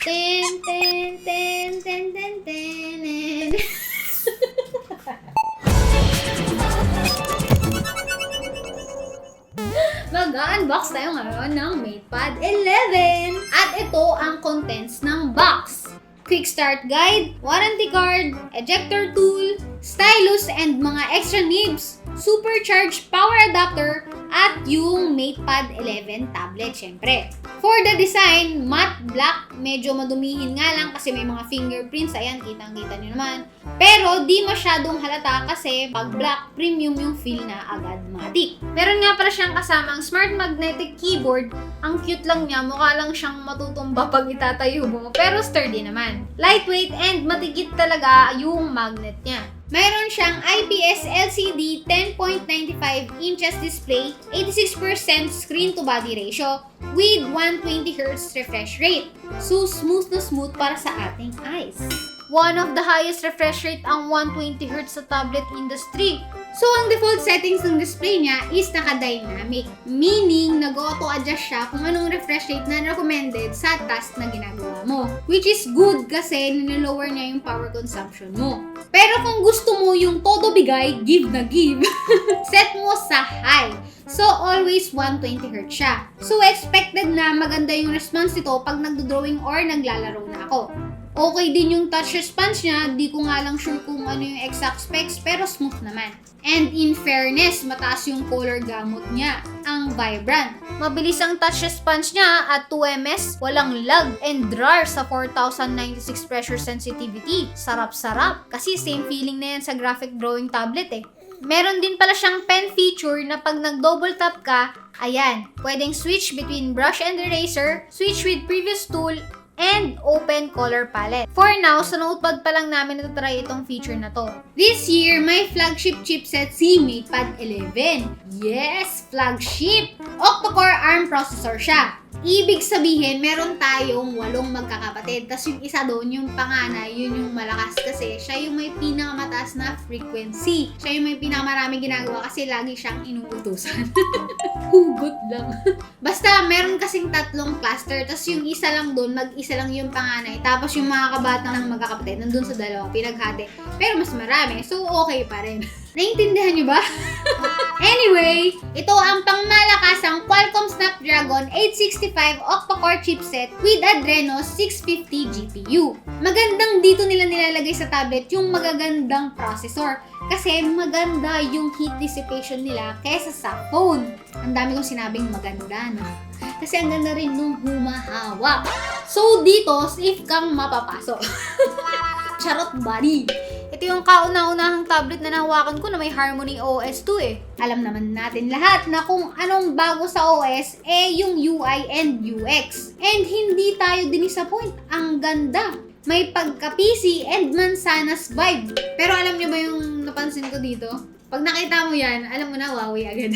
Ten, ten, ten, ten, ten, ten. Mag-unbox tayo ngayon ng MatePad 11. At ito ang contents ng box. Quick start guide, warranty card, ejector tool, stylus and mga extra nibs, supercharged power adapter, at yung MatePad 11 tablet syempre. For the design, matte black, medyo madumihin nga lang kasi may mga fingerprints, ayan, kitang-kita nyo naman. Pero di masyadong halata kasi pag black, premium yung feel na agad matik. Meron nga pala siyang kasamang smart magnetic keyboard. Ang cute lang niya, mukha lang siyang matutumba pag itatayo mo, pero sturdy naman. Lightweight and matikit talaga yung magnet niya. Mayroon siyang IPS LCD 10.95 inches display, 86% screen to body ratio with 120Hz refresh rate. So smooth na smooth para sa ating eyes. One of the highest refresh rate ang 120Hz sa tablet industry. So, ang default settings ng display niya is naka-dynamic. Meaning, nag-auto-adjust siya kung anong refresh rate na recommended sa task na ginagawa mo. Which is good kasi nilolower niya yung power consumption mo. Pero kung gusto mo yung todo bigay, give na give, set mo sa high. So, always 120Hz siya. So, expected na maganda yung response nito pag nagdo-drawing or naglalaro na ako. Okay din yung touch response niya, di ko nga lang sure kung ano yung exact specs, pero smooth naman. And in fairness, mataas yung color gamut niya, ang vibrant. Mabilis ang touch response niya at 2 ms, walang lag, and RAR sa 4096 pressure sensitivity. Sarap-sarap, kasi same feeling na yan sa graphic drawing tablet eh. Meron din pala siyang pen feature na pag nag-double tap ka, ayan, pwedeng switch between brush and eraser, switch with previous tool, and open color palette. For now, sa notepad pa lang namin natatry itong feature na to. This year, may flagship chipset si MatePad 11. Yes, flagship! Octa-core ARM processor siya. Ibig sabihin, meron tayong 8 magkakapatid. Tapos yung isa doon, yung panganay, yun yung malakas kasi siya yung may pinakamataas na frequency. Siya yung may pinakamaraming ginagawa kasi lagi siyang inuutusan. Hugot lang. Basta, meron kasing 3 cluster. Tapos yung isa lang doon, mag-isa lang yung panganay. Tapos yung mga kabatang ng magkakapatid, nandun sa 2, pinaghati. Pero mas marami. So, okay pa rin. Naintindihan niyo ba? Anyway, ito ang pangmalakasang Qualcomm Snapdragon 865 octa-core chipset with Adreno 650 GPU. Magandang dito nila nilalagay sa tablet yung magagandang processor kasi maganda yung heat dissipation nila kaysa sa phone. Ang dami kong sinabing maganda, no? Kasi ang ganda rin nung humahawak. So dito, safe kang mapapasok. Charot buddy! Ito yung kauna-unahang tablet na nahawakan ko na may Harmony OS 2 eh. Alam naman natin lahat na kung anong bago sa OS yung UI and UX. And hindi tayo din-disappoint. Ang ganda! May pagka-PC and mansanas vibe. Pero alam niyo ba yung napansin ko dito? Pag nakita mo yan, alam mo na Huawei agad.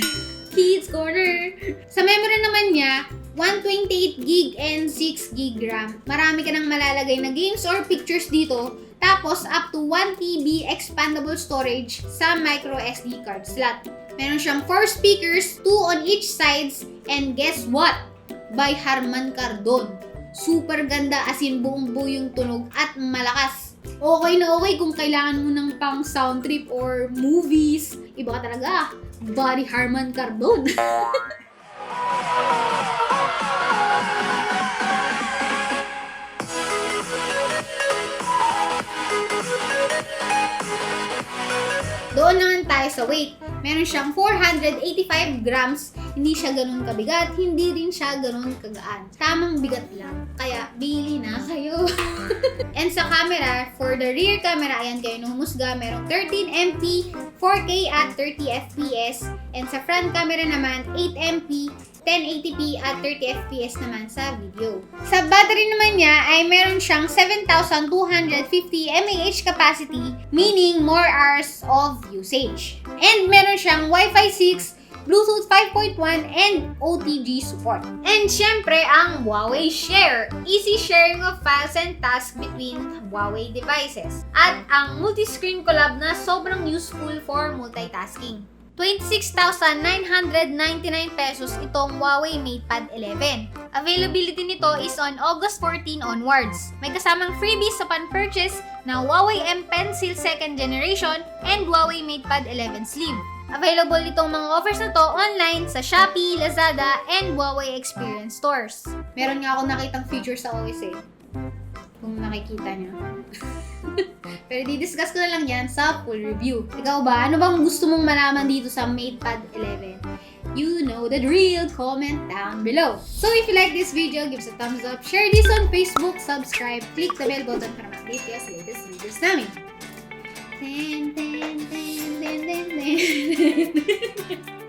Kids Corner! Sa memory naman niya, 128GB and 6GB RAM. Marami ka nang malalagay na games or pictures dito. Tapos, up to 1TB expandable storage sa micro SD card slot. Meron siyang 4 speakers, 2 on each sides, and guess what? By Harman Kardon. Super ganda, as in buong buo yung tunog at malakas. Okay na okay kung kailangan mo ng pang sound trip or movies. Iba ka talaga. Body Harman Kardon. Doon naman tayo sa weight. Meron siyang 485 grams. Hindi siya ganun kabigat, hindi rin siya ganun kagaan. Tamang bigat lang. Kaya, bili na kayo. And sa camera, for the rear camera, ayan kayo nung humusga, merong 13MP, 4K at 30fps. And sa front camera naman, 8MP, 1080p at 30fps naman sa video. Sa battery naman niya ay meron siyang 7,250 mAh capacity, meaning more hours of usage. And meron siyang Wi-Fi 6, Bluetooth 5.1, and OTG support. And syempre, ang Huawei Share. Easy sharing of files and tasks between Huawei devices. At ang multi-screen collab na sobrang useful for multitasking. 26,999 pesos itong Huawei MatePad 11. Availability nito is on August 14 onwards. May kasamang freebies sa pan-purchase na Huawei M Pencil 2nd Generation and Huawei MatePad 11 Slim. Available itong mga offers na to online sa Shopee, Lazada, and Huawei Experience stores. Meron nga ako nakitang features sa OS kung nakikita niyo. Pero di-discuss ko na lang yan sa full review. Ikaw ba? Ano bang gusto mong malaman dito sa MatePad 11? You know the drill. Comment down below. So if you like this video, give us a thumbs up, share this on Facebook, subscribe, click the bell button para ma-update kayo sa latest videos namin. Ten, ten, ten, ten, ten, ten.